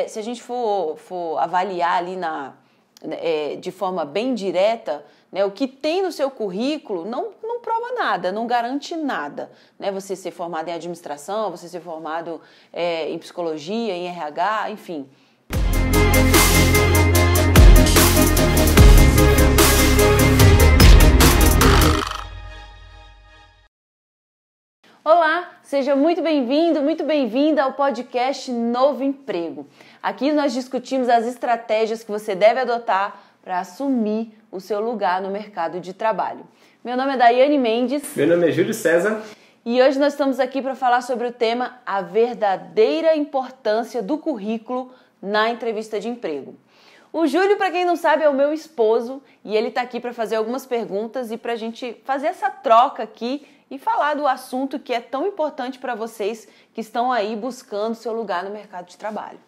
se a gente for avaliar ali de forma bem direta, né, o que tem no seu currículo não prova nada, não garante nada. Né? Você ser formado em administração, você ser formado em psicologia, em RH, enfim. Olá, seja muito bem-vindo, muito bem-vinda ao podcast Novo Emprego. Aqui nós discutimos as estratégias que você deve adotar para assumir o seu lugar no mercado de trabalho. Meu nome é Daiane Mendes. Meu nome é Júlio César. E hoje nós estamos aqui para falar sobre o tema a verdadeira importância do currículo na entrevista de emprego. O Júlio, para quem não sabe, é o meu esposo e ele está aqui para fazer algumas perguntas e para a gente fazer essa troca aqui e falar do assunto que é tão importante para vocês que estão aí buscando seu lugar no mercado de trabalho.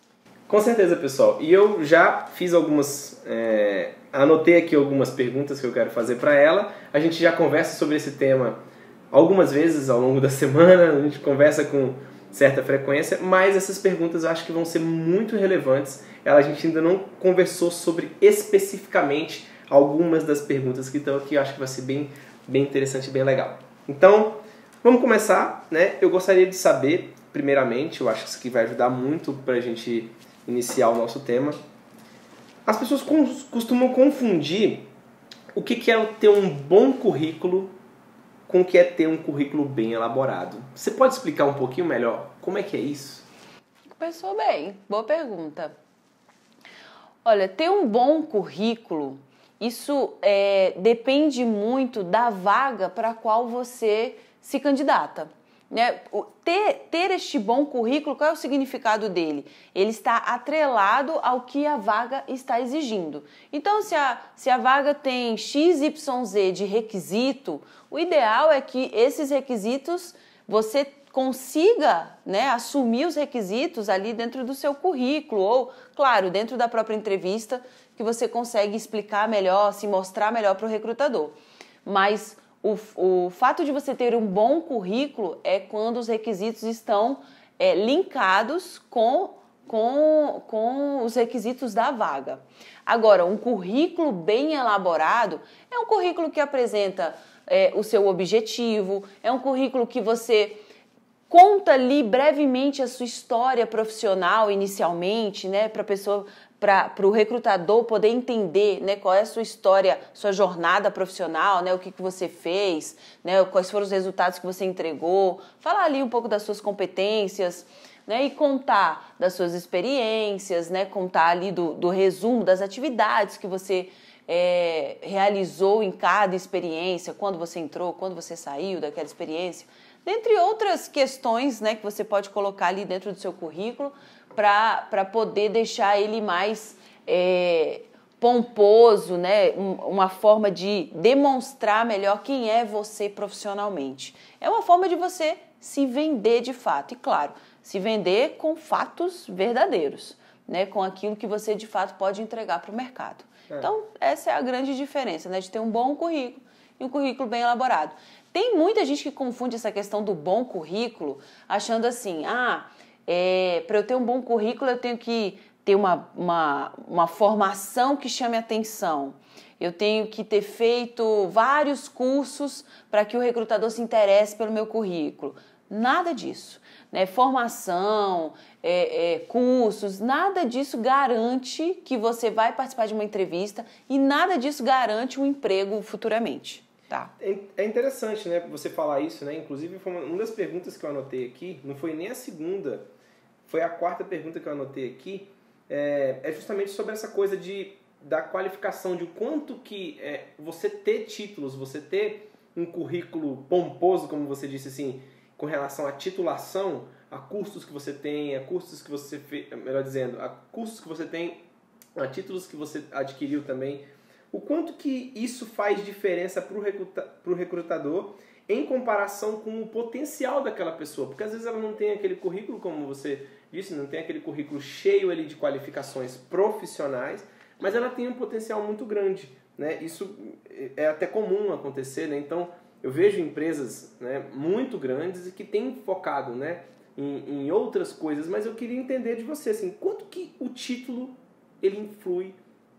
Com certeza, pessoal. E eu já fiz anotei aqui algumas perguntas que eu quero fazer para ela. A gente já conversa sobre esse tema algumas vezes ao longo da semana, a gente conversa com certa frequência, mas essas perguntas eu acho que vão ser muito relevantes. A gente ainda não conversou sobre especificamente algumas das perguntas que estão aqui, eu acho que vai ser bem interessante e bem legal. Então, vamos começar, né? Eu gostaria de saber, primeiramente, eu acho que isso aqui vai ajudar muito para a gente iniciar o nosso tema. As pessoas costumam confundir o que é ter um bom currículo com o que é ter um currículo bem elaborado. Você pode explicar um pouquinho melhor como é que é isso? Começou bem, boa pergunta. Olha, ter um bom currículo, isso depende muito da vaga para a qual você se candidata. Né? Ter este bom currículo, qual é o significado dele? Ele está atrelado ao que a vaga está exigindo. Então, se a vaga tem XYZ de requisito, o ideal é que esses requisitos você consiga, né, assumir os requisitos ali dentro do seu currículo ou, claro, dentro da própria entrevista, que você consegue explicar melhor, se mostrar melhor para o recrutador. Mas o fato de você ter um bom currículo é quando os requisitos estão linkados com os requisitos da vaga. Agora, um currículo bem elaborado é um currículo que apresenta o seu objetivo, é um currículo que você conta ali brevemente a sua história profissional inicialmente, né, para o recrutador poder entender, né, qual é a sua história, sua jornada profissional, né, o que você fez, né, quais foram os resultados que você entregou, falar ali um pouco das suas competências, né, e contar das suas experiências, né, contar ali do resumo das atividades que você realizou em cada experiência, quando você entrou, quando você saiu daquela experiência, dentre outras questões, né, que você pode colocar ali dentro do seu currículo para poder deixar ele mais pomposo, né, uma forma de demonstrar melhor quem é você profissionalmente. É uma forma de você se vender de fato e, claro, se vender com fatos verdadeiros, né, com aquilo que você de fato pode entregar para o mercado. Então, essa é a grande diferença, né, de ter um bom currículo e um currículo bem elaborado. Tem muita gente que confunde essa questão do bom currículo achando assim, para eu ter um bom currículo eu tenho que ter uma formação que chame atenção. Eu tenho que ter feito vários cursos para que o recrutador se interesse pelo meu currículo. Nada disso. Né? Formação, cursos, nada disso garante que você vai participar de uma entrevista e nada disso garante um emprego futuramente. Tá. É interessante, né, você falar isso, né? Inclusive, foi uma das perguntas que eu anotei aqui, não foi nem a segunda, foi a quarta pergunta que eu anotei aqui, é justamente sobre essa coisa da qualificação, de quanto que você ter títulos, você ter um currículo pomposo, como você disse assim, com relação à titulação, a cursos que você tem, a cursos que você fez, melhor dizendo, a cursos que você tem, a títulos que você adquiriu também. O quanto que isso faz diferença para o recrutador em comparação com o potencial daquela pessoa. Porque às vezes ela não tem aquele currículo, como você disse, não tem aquele currículo cheio ali de qualificações profissionais, mas ela tem um potencial muito grande. Né? Isso é até comum acontecer, né? Então eu vejo empresas, né, muito grandes e que têm focado, né, em outras coisas, mas eu queria entender de você, assim, quanto que o título ele influi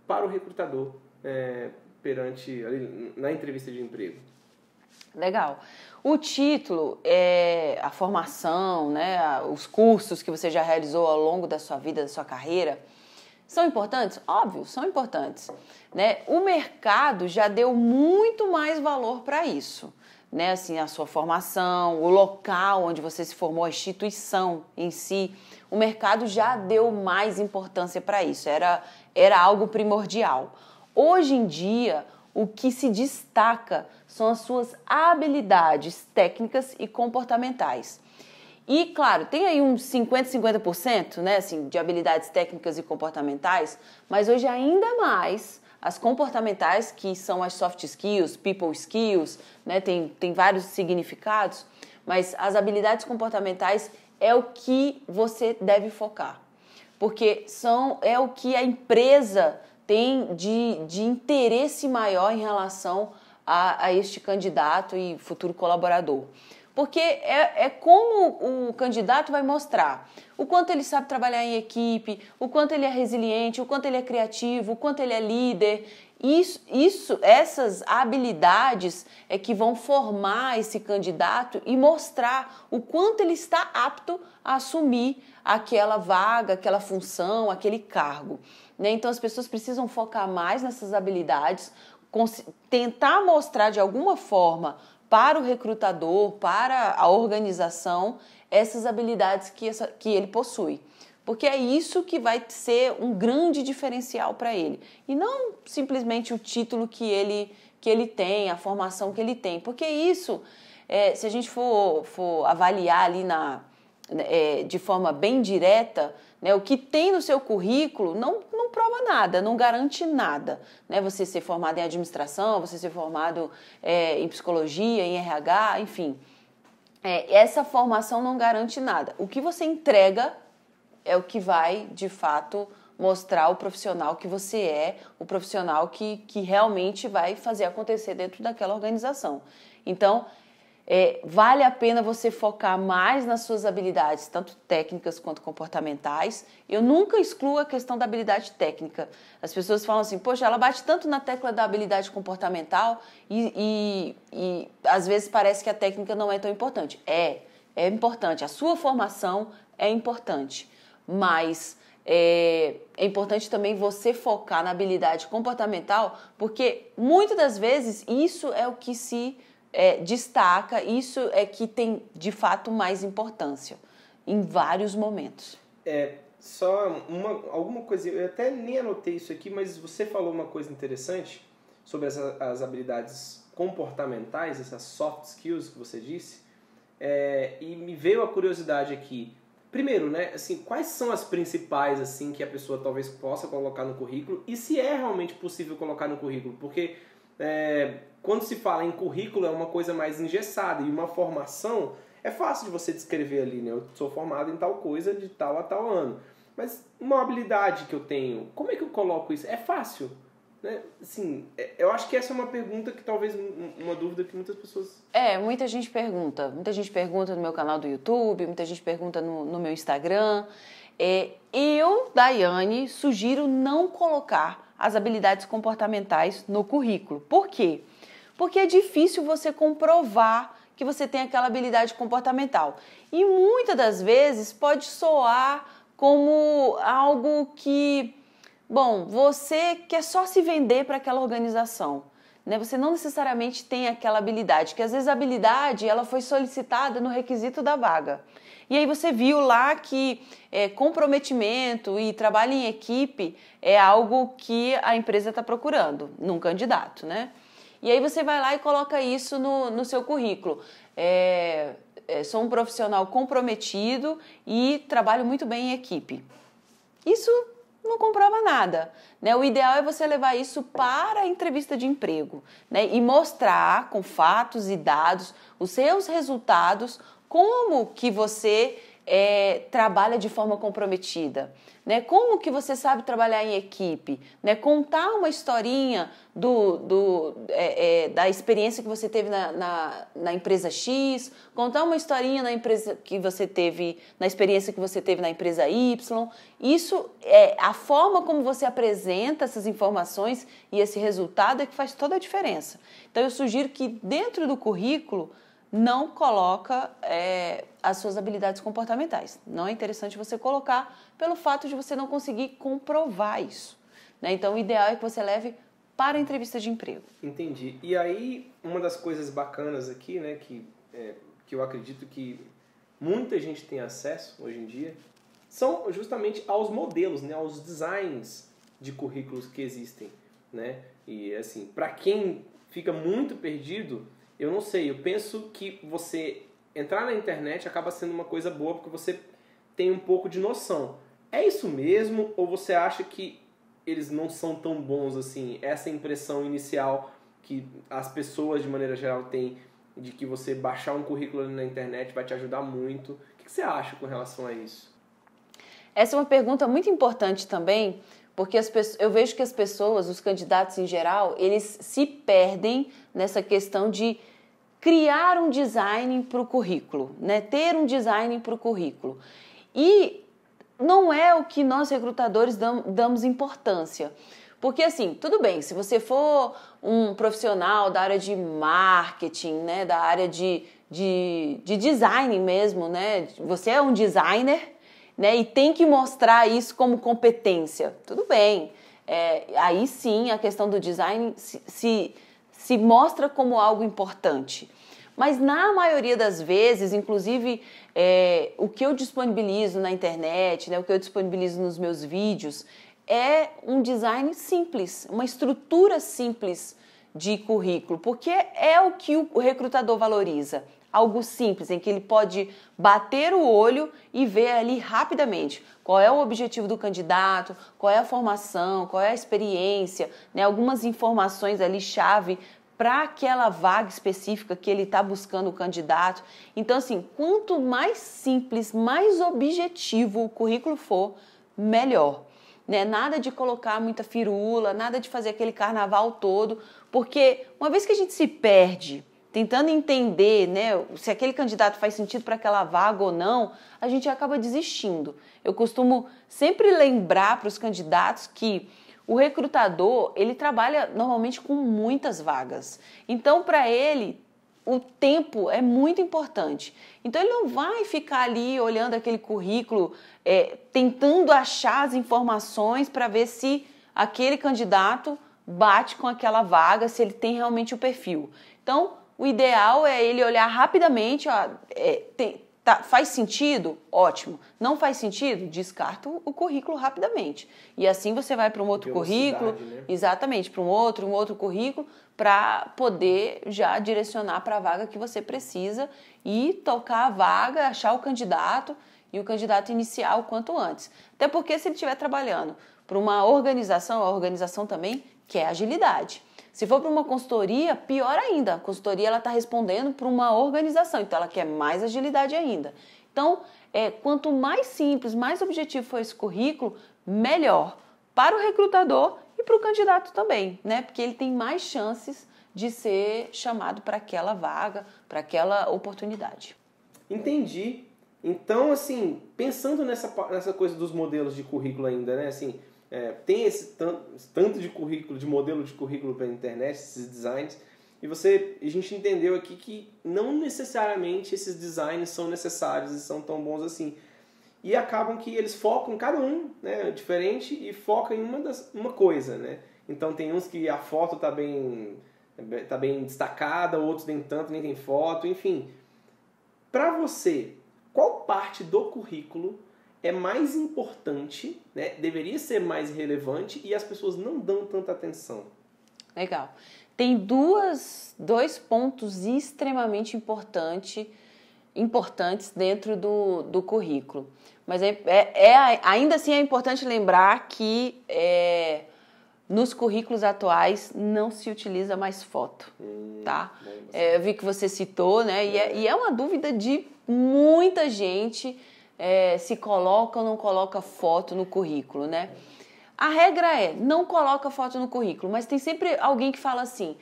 para o recrutador na entrevista de emprego? Legal. O título, a formação, né, os cursos que você já realizou ao longo da sua vida, da sua carreira, são importantes? Óbvio, são importantes. Né? O mercado já deu muito mais valor para isso. Né? Assim, a sua formação, o local onde você se formou, a instituição em si, o mercado já deu mais importância para isso. Era algo primordial. Hoje em dia, o que se destaca são as suas habilidades técnicas e comportamentais. E, claro, tem aí uns 50%, né, assim, de habilidades técnicas e comportamentais, mas hoje ainda mais as comportamentais, que são as soft skills, people skills, né, tem vários significados, mas as habilidades comportamentais é o que você deve focar, porque é o que a empresa tem de interesse maior em relação a este candidato e futuro colaborador. Porque é como o candidato vai mostrar o quanto ele sabe trabalhar em equipe, o quanto ele é resiliente, o quanto ele é criativo, o quanto ele é líder. Essas habilidades é que vão formar esse candidato e mostrar o quanto ele está apto a assumir aquela vaga, aquela função, aquele cargo. Né? Então as pessoas precisam focar mais nessas habilidades, tentar mostrar de alguma forma para o recrutador, para a organização, essas habilidades que ele possui. Porque é isso que vai ser um grande diferencial para ele. E não simplesmente o título que ele tem, a formação que ele tem. Porque isso, se a gente for avaliar ali de forma bem direta, né, o que tem no seu currículo não prova nada, não garante nada. Né? Você ser formado em administração, você ser formado em psicologia, em RH, enfim. Essa formação não garante nada. O que você entrega é o que vai, de fato, mostrar o profissional que você é, o profissional que realmente vai fazer acontecer dentro daquela organização. Então, vale a pena você focar mais nas suas habilidades, tanto técnicas quanto comportamentais. Eu nunca excluo a questão da habilidade técnica. As pessoas falam assim, poxa, ela bate tanto na tecla da habilidade comportamental e às vezes parece que a técnica não é tão importante. É importante, a sua formação é importante, mas é importante também você focar na habilidade comportamental, porque muitas das vezes isso é o que se destaca, isso é que tem de fato mais importância em vários momentos. Só alguma coisa, eu até nem anotei isso aqui, mas você falou uma coisa interessante sobre as habilidades comportamentais, essas soft skills que você disse, e me veio a curiosidade aqui. Primeiro, né, assim, quais são as principais assim, que a pessoa talvez possa colocar no currículo e se é realmente possível colocar no currículo? Porque quando se fala em currículo é uma coisa mais engessada e uma formação é fácil de você descrever ali, né? Eu sou formado em tal coisa de tal a tal ano. Mas uma habilidade que eu tenho, como é que eu coloco isso? É fácil? Né? Assim, eu acho que essa é uma pergunta que talvez uma dúvida que muitas pessoas... Muita gente pergunta no meu canal do YouTube, muita gente pergunta no meu Instagram. Eu, Daiane, sugiro não colocar as habilidades comportamentais no currículo. Por quê? Porque é difícil você comprovar que você tem aquela habilidade comportamental. E muitas das vezes pode soar como algo que, você quer só se vender para aquela organização. Né? Você não necessariamente tem aquela habilidade, que às vezes a habilidade ela foi solicitada no requisito da vaga. E aí você viu lá que comprometimento e trabalho em equipe é algo que a empresa está procurando num candidato, né? E aí você vai lá e coloca isso no seu currículo. Sou um profissional comprometido e trabalho muito bem em equipe. Isso não comprova nada. Né? O ideal é você levar isso para a entrevista de emprego, né? E mostrar com fatos e dados os seus resultados, como que você trabalha de forma comprometida, né? Como que você sabe trabalhar em equipe, né? Contar uma historinha da experiência que você teve na empresa X, contar uma historinha na empresa que você teve, na experiência que você teve na empresa Y. Isso é a forma como você apresenta essas informações e esse resultado é que faz toda a diferença. Então eu sugiro que dentro do currículo não coloca as suas habilidades comportamentais. Não é interessante você colocar pelo fato de você não conseguir comprovar isso, né? Então, o ideal é que você leve para a entrevista de emprego. Entendi. E aí, uma das coisas bacanas aqui, né, que eu acredito que muita gente tem acesso hoje em dia, são justamente aos modelos, né, aos designs de currículos que existem, né? E, assim, para quem fica muito perdido, eu não sei, eu penso que você entrar na internet acaba sendo uma coisa boa porque você tem um pouco de noção. É isso mesmo ou você acha que eles não são tão bons assim? Essa impressão inicial que as pessoas de maneira geral têm de que você baixar um currículo ali na internet vai te ajudar muito. O que você acha com relação a isso? Essa é uma pergunta muito importante também, porque eu vejo que as pessoas, os candidatos em geral, eles se perdem nessa questão de criar um design para o currículo, né? Ter um design para o currículo. E não é o que nós recrutadores damos importância. Porque assim, tudo bem, se você for um profissional da área de marketing, né? Da área de design mesmo, né? Você é um designer, né? E tem que mostrar isso como competência. Tudo bem. Aí sim a questão do design se mostra como algo importante. Mas na maioria das vezes, inclusive o que eu disponibilizo na internet, né, o que eu disponibilizo nos meus vídeos, é um design simples, uma estrutura simples de currículo, porque é o que o recrutador valoriza. Algo simples, em que ele pode bater o olho e ver ali rapidamente qual é o objetivo do candidato, qual é a formação, qual é a experiência, né, algumas informações ali chave para aquela vaga específica que ele está buscando o candidato. Então, assim, quanto mais simples, mais objetivo o currículo for, melhor. Né? Nada de colocar muita firula, nada de fazer aquele carnaval todo, porque uma vez que a gente se perde tentando entender, né, se aquele candidato faz sentido para aquela vaga ou não, a gente acaba desistindo. Eu costumo sempre lembrar para os candidatos que o recrutador, ele trabalha normalmente com muitas vagas. Então, para ele, o tempo é muito importante. Então, ele não vai ficar ali olhando aquele currículo, tentando achar as informações para ver se aquele candidato bate com aquela vaga, se ele tem realmente o perfil. Então, o ideal é ele olhar rapidamente, faz sentido? Ótimo. Não faz sentido? Descarta o currículo rapidamente. E assim você vai para um outro currículo, né? Exatamente, para um outro currículo, para poder já direcionar para a vaga que você precisa e tocar a vaga, achar o candidato e o candidato iniciar o quanto antes. Até porque se ele estiver trabalhando para uma organização, a organização também quer agilidade. Se for para uma consultoria, pior ainda. A consultoria está respondendo para uma organização, então ela quer mais agilidade ainda. Então, quanto mais simples, mais objetivo for esse currículo, melhor para o recrutador e para o candidato também, né? Porque ele tem mais chances de ser chamado para aquela vaga, para aquela oportunidade. Entendi. Então, assim, pensando nessa coisa dos modelos de currículo ainda, né? Assim, tem esse tanto de currículo, de modelo de currículo pela internet, esses designs, e a gente entendeu aqui que não necessariamente esses designs são necessários e são tão bons assim. E acabam que eles focam, cada um, né, diferente, e focam em uma coisa, né? Então tem uns que a foto tá bem destacada, outros nem tanto, nem tem foto, enfim. Para você, qual parte do currículo é mais importante, né? Deveria ser mais relevante e as pessoas não dão tanta atenção? Legal. Tem dois pontos extremamente importantes dentro do currículo. Mas ainda assim é importante lembrar que nos currículos atuais não se utiliza mais foto, tá? Eu vi que você citou, né? E é uma dúvida de muita gente. se coloca ou não coloca foto no currículo, né? A regra é, não coloca foto no currículo, mas tem sempre alguém que fala assim,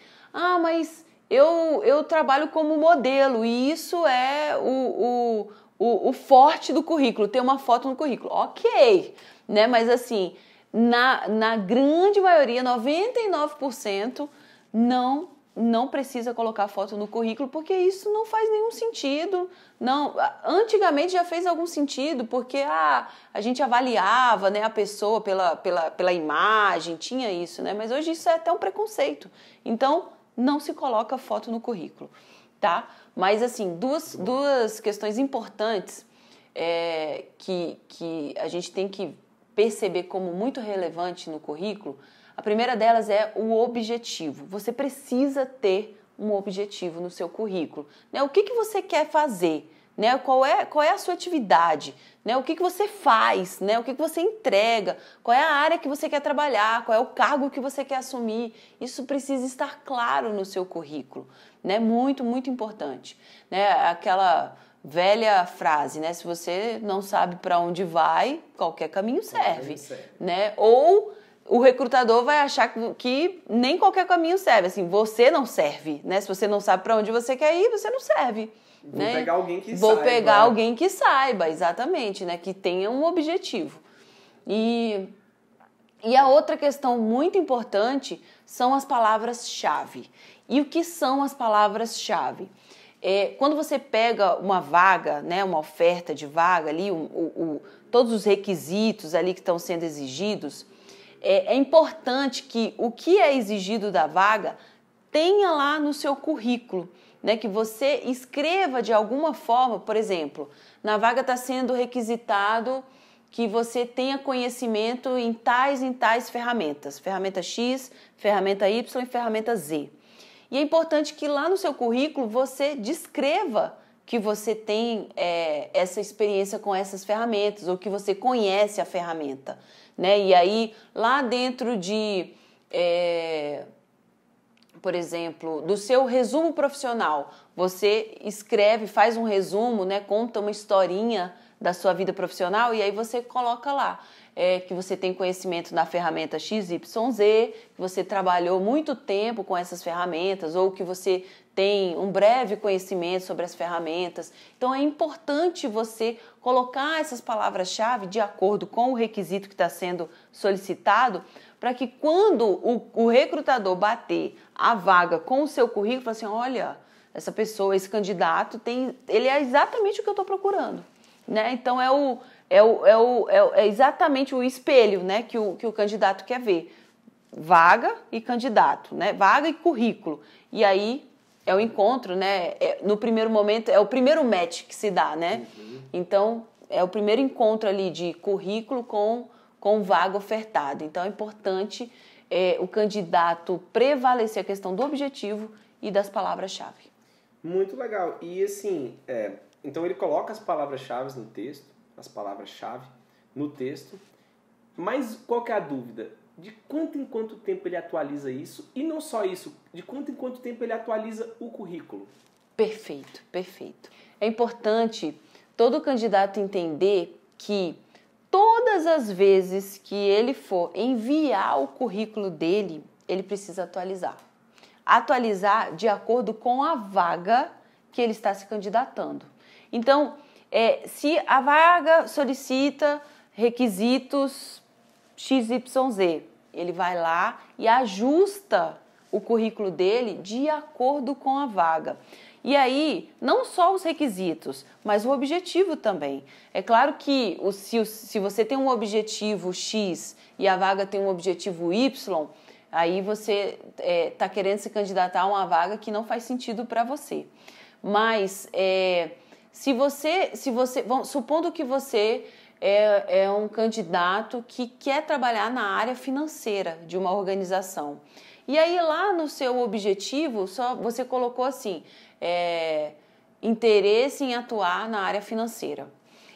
mas eu trabalho como modelo e isso é o forte do currículo, ter uma foto no currículo. Ok, né? Mas assim, na grande maioria, 99%, não precisa colocar foto no currículo, porque isso não faz nenhum sentido. Não, antigamente já fez algum sentido, porque a gente avaliava, né, a pessoa pela imagem, tinha isso, né? Mas hoje isso é até um preconceito. Então, não se coloca foto no currículo, tá? Mas, assim, duas questões importantes que a gente tem que perceber como muito relevante no currículo. A primeira delas é o objetivo. Você precisa ter um objetivo no seu currículo, né? O que você quer fazer, né? Qual é a sua atividade, né? O que você faz, né? O que você entrega, qual é a área que você quer trabalhar, qual é o cargo que você quer assumir. Isso precisa estar claro no seu currículo, né? Muito, muito importante, né? Aquela velha frase, né? Se você não sabe para onde vai, qualquer caminho serve, né? Ou o recrutador vai achar que nem qualquer caminho serve, assim, você não serve, né? Se você não sabe para onde você quer ir, você não serve. Vou pegar alguém que saiba. Vou pegar alguém que saiba, exatamente, né? Que tenha um objetivo. E a outra questão muito importante são as palavras-chave. E o que são as palavras-chave? Quando você pega uma vaga, né, uma oferta de vaga ali, todos os requisitos ali que estão sendo exigidos, é importante que o que é exigido da vaga tenha lá no seu currículo, né? Que você escreva de alguma forma, por exemplo, na vaga está sendo requisitado que você tenha conhecimento em tais ferramentas, ferramenta X, ferramenta Y e ferramenta Z. E é importante que lá no seu currículo você descreva que você tem essa experiência com essas ferramentas ou que você conhece a ferramenta, né? E aí, lá dentro por exemplo, do seu resumo profissional, você escreve, faz um resumo, né? Conta uma historinha da sua vida profissional e aí você coloca lá que você tem conhecimento na ferramenta XYZ, que você trabalhou muito tempo com essas ferramentas ou que você tem um breve conhecimento sobre as ferramentas. Então, é importante você colocar essas palavras-chave de acordo com o requisito que está sendo solicitado, para que quando o recrutador bater a vaga com o seu currículo, fala assim, olha, essa pessoa, esse candidato, ele é exatamente o que eu estou procurando, né? Então, é exatamente o espelho, né, que o candidato quer ver. Vaga e candidato, né? Vaga e currículo. E aí é o encontro, né? No primeiro momento, é o primeiro match que se dá, né? Uhum. Então, é o primeiro encontro ali de currículo com vaga ofertada. Então, é importante o candidato prevalecer a questão do objetivo e das palavras-chave. Muito legal. E assim, então ele coloca as palavras-chave no texto, as palavras-chave no texto, mas qual que é a dúvida? De quanto em quanto tempo ele atualiza isso? E não só isso, de quanto em quanto tempo ele atualiza o currículo? Perfeito, perfeito. É importante todo candidato entender que todas as vezes que ele for enviar o currículo dele, ele precisa atualizar. Atualizar de acordo com a vaga que ele está se candidatando. Então, se a vaga solicita requisitos XYZ, ele vai lá e ajusta o currículo dele de acordo com a vaga. E aí, não só os requisitos, mas o objetivo também. É claro que se você tem um objetivo X e a vaga tem um objetivo Y, aí você está querendo se candidatar a uma vaga que não faz sentido para você. Mas supondo que você é um candidato que quer trabalhar na área financeira de uma organização. E aí lá no seu objetivo, só você colocou assim, interesse em atuar na área financeira.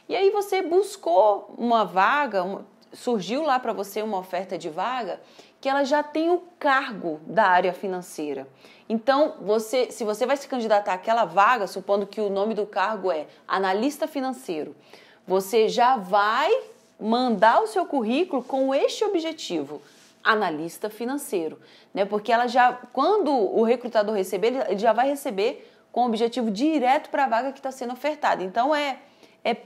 E aí você buscou uma vaga, surgiu lá para você uma oferta de vaga que ela já tem o cargo da área financeira. Então, se você vai se candidatar àquela vaga, supondo que o nome do cargo é analista financeiro, você já vai mandar o seu currículo com este objetivo, analista financeiro, né? Porque ela já, quando o recrutador receber, ele já vai receber com objetivo direto para a vaga que está sendo ofertada. Então é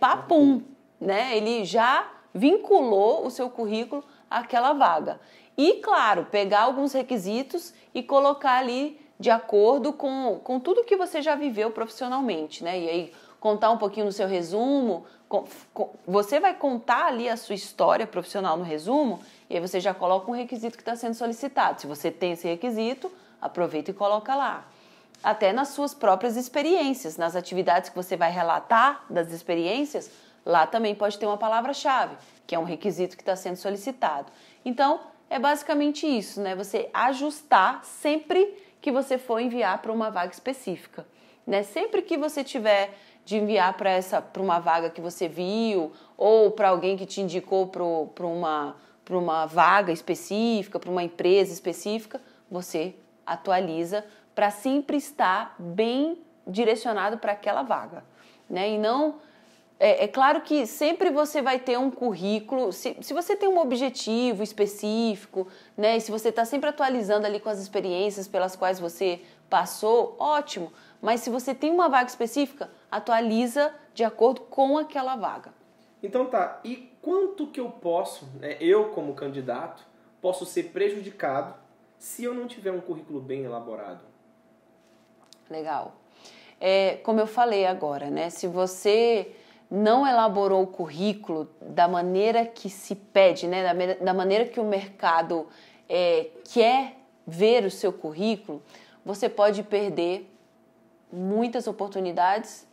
papum, né? Ele já vinculou o seu currículo àquela vaga. E, claro, pegar alguns requisitos e colocar ali de acordo com tudo que você já viveu profissionalmente, né? E aí contar um pouquinho no seu resumo, você vai contar ali a sua história profissional no resumo e aí você já coloca um requisito que está sendo solicitado. Se você tem esse requisito, aproveita e coloca lá. Até nas suas próprias experiências, nas atividades que você vai relatar das experiências, lá também pode ter uma palavra-chave, que é um requisito que está sendo solicitado. Então, é basicamente isso, né? Você ajustar sempre que você for enviar para uma vaga específica, né? Sempre que você tiver de enviar para uma vaga que você viu ou para alguém que te indicou para uma vaga específica, para uma empresa específica, você atualiza para sempre estar bem direcionado para aquela vaga, né? E não... É claro que sempre você vai ter um currículo, se você tem um objetivo específico, né, e se você está sempre atualizando ali com as experiências pelas quais você passou, ótimo. Mas se você tem uma vaga específica, atualiza de acordo com aquela vaga. Então tá, e quanto que eu posso, né, eu como candidato, posso ser prejudicado se eu não tiver um currículo bem elaborado? Legal. Como eu falei agora, né, se você não elaborou o currículo da maneira que se pede, né, da maneira que o mercado quer ver o seu currículo, você pode perder muitas oportunidades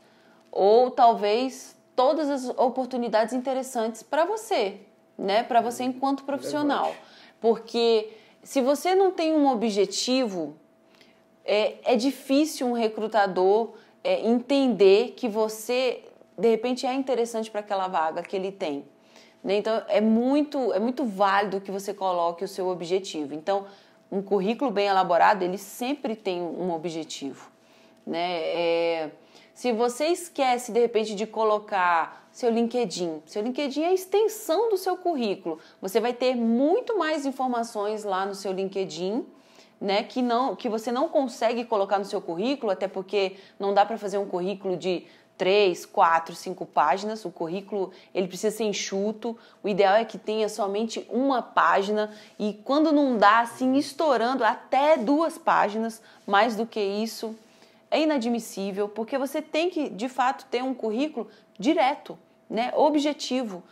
ou talvez todas as oportunidades interessantes para você, né, para você enquanto profissional. Porque se você não tem um objetivo, é difícil um recrutador entender que você de repente é interessante para aquela vaga que ele tem, né? Então é muito válido que você coloque o seu objetivo. Então um currículo bem elaborado, ele sempre tem um objetivo, né? Se você esquece de repente de colocar seu LinkedIn é a extensão do seu currículo. Você vai ter muito mais informações lá no seu LinkedIn, né, que você não consegue colocar no seu currículo, até porque não dá para fazer um currículo de 3, 4, 5 páginas. O currículo ele precisa ser enxuto. O ideal é que tenha somente uma página e quando não dá, assim, estourando até 2 páginas, mais do que isso, é inadmissível, porque você tem que, de fato, ter um currículo direto, né, objetivo,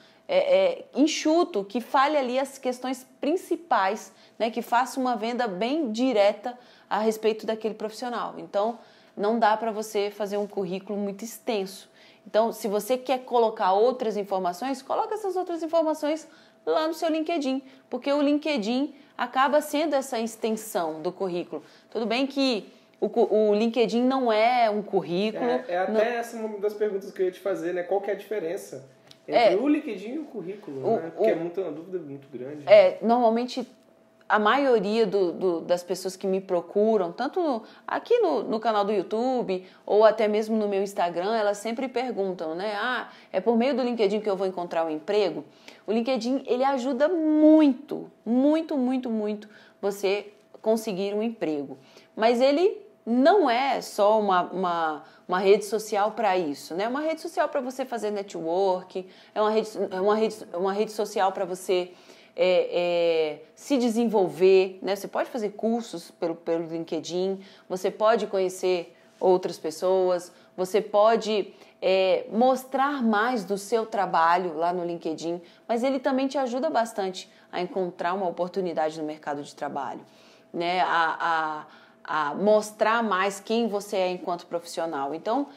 enxuto, que fale ali as questões principais, né, que faça uma venda bem direta a respeito daquele profissional. Então, não dá para você fazer um currículo muito extenso. Então, se você quer colocar outras informações, coloca essas outras informações lá no seu LinkedIn, porque o LinkedIn acaba sendo essa extensão do currículo. Tudo bem que o LinkedIn não é um currículo. Essa uma das perguntas que eu ia te fazer, né? Qual que é a diferença entre o LinkedIn e o currículo? Né? Porque é uma dúvida muito grande. Normalmente a maioria das pessoas que me procuram, tanto aqui no canal do YouTube ou até mesmo no meu Instagram, elas sempre perguntam, né? É por meio do LinkedIn que eu vou encontrar um emprego? O LinkedIn, ele ajuda muito, muito, muito, muito você conseguir um emprego. Mas ele não é só uma rede social para isso, né? É uma rede social para você fazer network, é uma rede social para você se desenvolver, né? Você pode fazer cursos pelo LinkedIn, você pode conhecer outras pessoas, você pode mostrar mais do seu trabalho lá no LinkedIn, mas ele também te ajuda bastante a encontrar uma oportunidade no mercado de trabalho, né? A mostrar mais quem você é enquanto profissional. Então,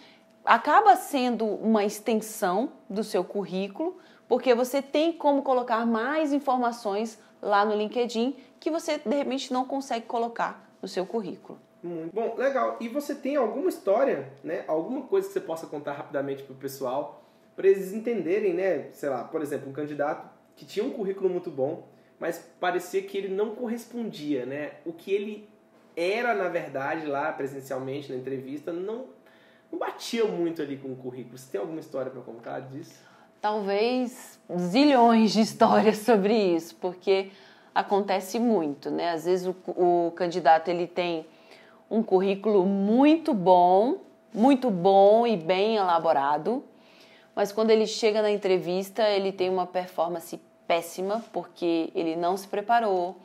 acaba sendo uma extensão do seu currículo, porque você tem como colocar mais informações lá no LinkedIn que você, de repente, não consegue colocar no seu currículo. Muito bom, legal. E você tem alguma história, né? Alguma coisa que você possa contar rapidamente para o pessoal, para eles entenderem, né? Sei lá, por exemplo, um candidato que tinha um currículo muito bom, mas parecia que ele não correspondia, né? O que ele era, na verdade, lá presencialmente, na entrevista, não batia muito ali com o currículo. Você tem alguma história para contar disso? talvez zilhões de histórias sobre isso, porque acontece muito, né? Às vezes o candidato ele tem um currículo muito bom e bem elaborado, mas quando ele chega na entrevista ele tem uma performance péssima porque ele não se preparou,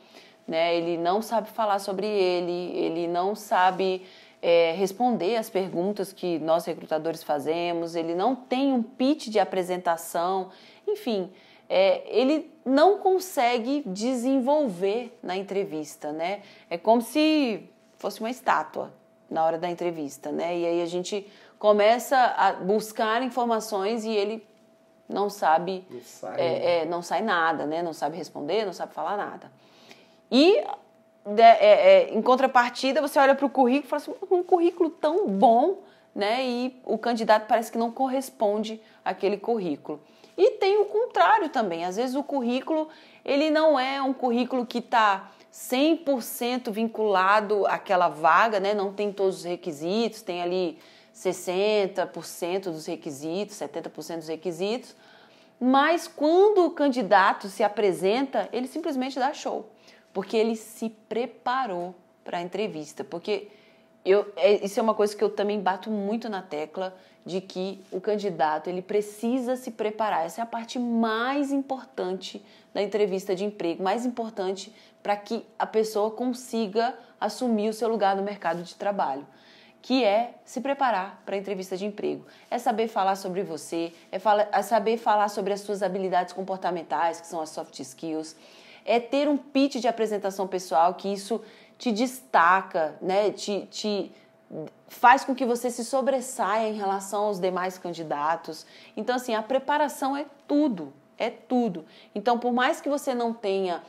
né? Ele não sabe falar sobre ele não sabe responder as perguntas que nós recrutadores fazemos, ele não tem um pitch de apresentação, enfim, ele não consegue desenvolver na entrevista, né? É como se fosse uma estátua na hora da entrevista, né? E aí a gente começa a buscar informações e ele não sabe, não sai nada, né? Não sabe responder, não sabe falar nada. E em contrapartida, você olha para o currículo e fala assim, um currículo tão bom, né? E o candidato parece que não corresponde àquele currículo. E tem o contrário também. Às vezes o currículo, ele não é um currículo que está 100% vinculado àquela vaga, né? Não tem todos os requisitos, tem ali 60% dos requisitos, 70% dos requisitos. Mas quando o candidato se apresenta, ele simplesmente dá show. Porque ele se preparou para a entrevista. Porque isso é uma coisa que eu também bato muito na tecla, de que o candidato ele precisa se preparar. Essa é a parte mais importante da entrevista de emprego, mais importante para que a pessoa consiga assumir o seu lugar no mercado de trabalho, que é se preparar para a entrevista de emprego. É saber falar sobre você, é saber falar sobre as suas habilidades comportamentais, que são as soft skills, é ter um pitch de apresentação pessoal, que isso te destaca, né? Te faz com que você se sobressaia em relação aos demais candidatos. Então, assim, a preparação é tudo, é tudo. Então, por mais que você não tenha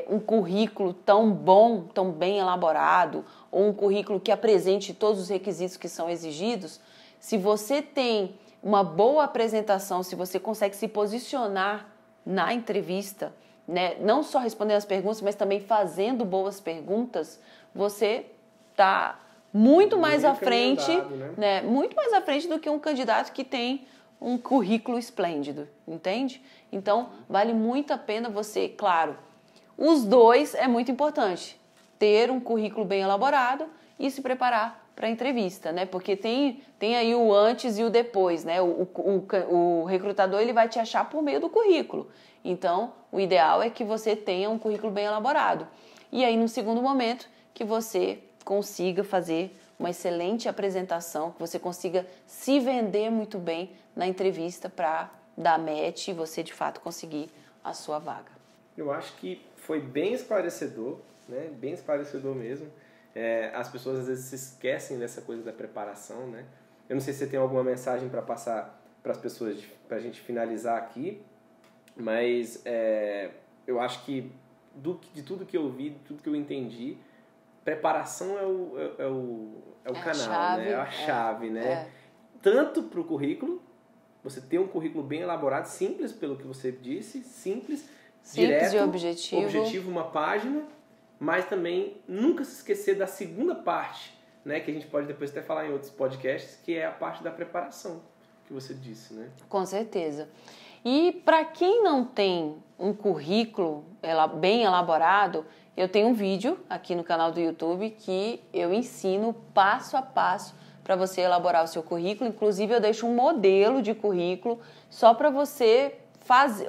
um currículo tão bom, tão bem elaborado, ou um currículo que apresente todos os requisitos que são exigidos, se você tem uma boa apresentação, se você consegue se posicionar na entrevista, né, não só respondendo as perguntas, mas também fazendo boas perguntas, você está muito mais à frente, né, muito mais à frente do que um candidato que tem um currículo esplêndido, entende? Então, vale muito a pena você, claro, os dois é muito importante, ter um currículo bem elaborado e se preparar para a entrevista, né? Porque tem aí o antes e o depois, né? O recrutador ele vai te achar por meio do currículo. Então, o ideal é que você tenha um currículo bem elaborado. E aí, no segundo momento, que você consiga fazer uma excelente apresentação, que você consiga se vender muito bem na entrevista para dar match e você, de fato, conseguir a sua vaga. Eu acho que foi bem esclarecedor, né? Bem esclarecedor mesmo. As pessoas às vezes se esquecem dessa coisa da preparação, né? Eu não sei se você tem alguma mensagem para passar para as pessoas, para a gente finalizar aqui, mas eu acho que de tudo que eu vi, de tudo que eu entendi, preparação é o canal, chave, né? É a chave, né? Tanto para o currículo, você ter um currículo bem elaborado, simples pelo que você disse, simples direto, e objetivo, uma página, mas também nunca se esquecer da segunda parte, né? Que a gente pode depois até falar em outros podcasts, que é a parte da preparação, que você disse, né? Com certeza. E para quem não tem um currículo bem elaborado, eu tenho um vídeo aqui no canal do YouTube que eu ensino passo a passo para você elaborar o seu currículo. Inclusive, eu deixo um modelo de currículo só para você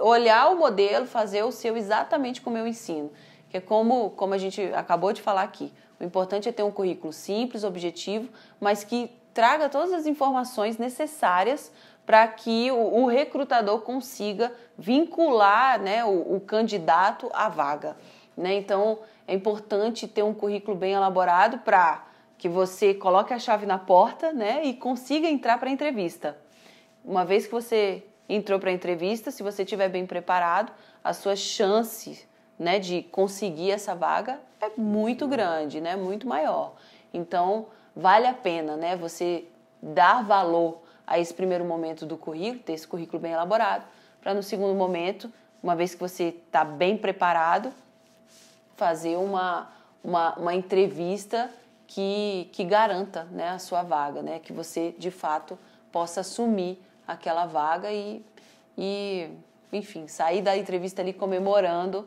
olhar o modelo, fazer o seu exatamente como eu ensino. Que é como a gente acabou de falar aqui. O importante é ter um currículo simples, objetivo, mas que traga todas as informações necessárias para que o recrutador consiga vincular, né, o candidato à vaga, né? Então, é importante ter um currículo bem elaborado para que você coloque a chave na porta, né, e consiga entrar para a entrevista. Uma vez que você entrou para a entrevista, se você estiver bem preparado, a sua chance, né, de conseguir essa vaga é muito grande, né, muito maior. Então, vale a pena, né, você dar valor a esse primeiro momento do currículo, ter esse currículo bem elaborado, para no segundo momento, uma vez que você está bem preparado, fazer uma entrevista que garanta, né, a sua vaga, né, que você, de fato, possa assumir aquela vaga e e, enfim, sair da entrevista ali comemorando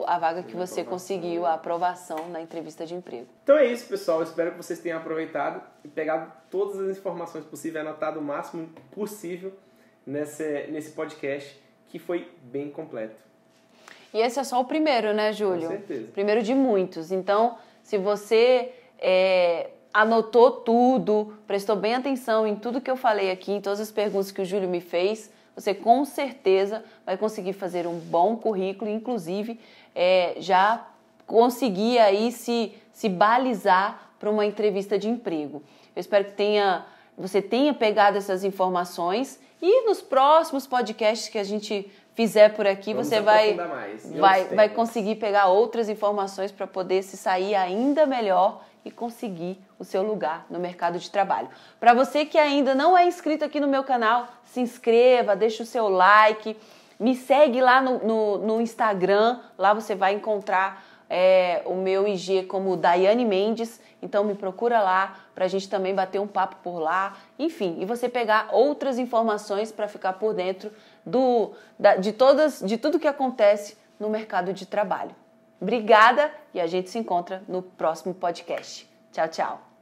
a vaga que você conseguiu, a aprovação na entrevista de emprego. Então é isso, pessoal. Eu espero que vocês tenham aproveitado e pegado todas as informações possíveis, anotado o máximo possível nesse podcast, que foi bem completo. E esse é só o primeiro, né, Júlio? Com certeza. Primeiro de muitos. Então, se você anotou tudo, prestou bem atenção em tudo que eu falei aqui, em todas as perguntas que o Júlio me fez, você com certeza vai conseguir fazer um bom currículo, inclusive já conseguir aí se balizar para uma entrevista de emprego. Eu espero que você tenha pegado essas informações e nos próximos podcasts que a gente fizer por aqui, você vai conseguir pegar outras informações para poder se sair ainda melhor e conseguir o seu lugar no mercado de trabalho. Para você que ainda não é inscrito aqui no meu canal, se inscreva, deixa o seu like, me segue lá no Instagram, lá você vai encontrar o meu IG como Daiane Mendes, então me procura lá para a gente também bater um papo por lá, enfim, e você pegar outras informações para ficar por dentro de tudo que acontece no mercado de trabalho. Obrigada e a gente se encontra no próximo podcast. Tchau, tchau.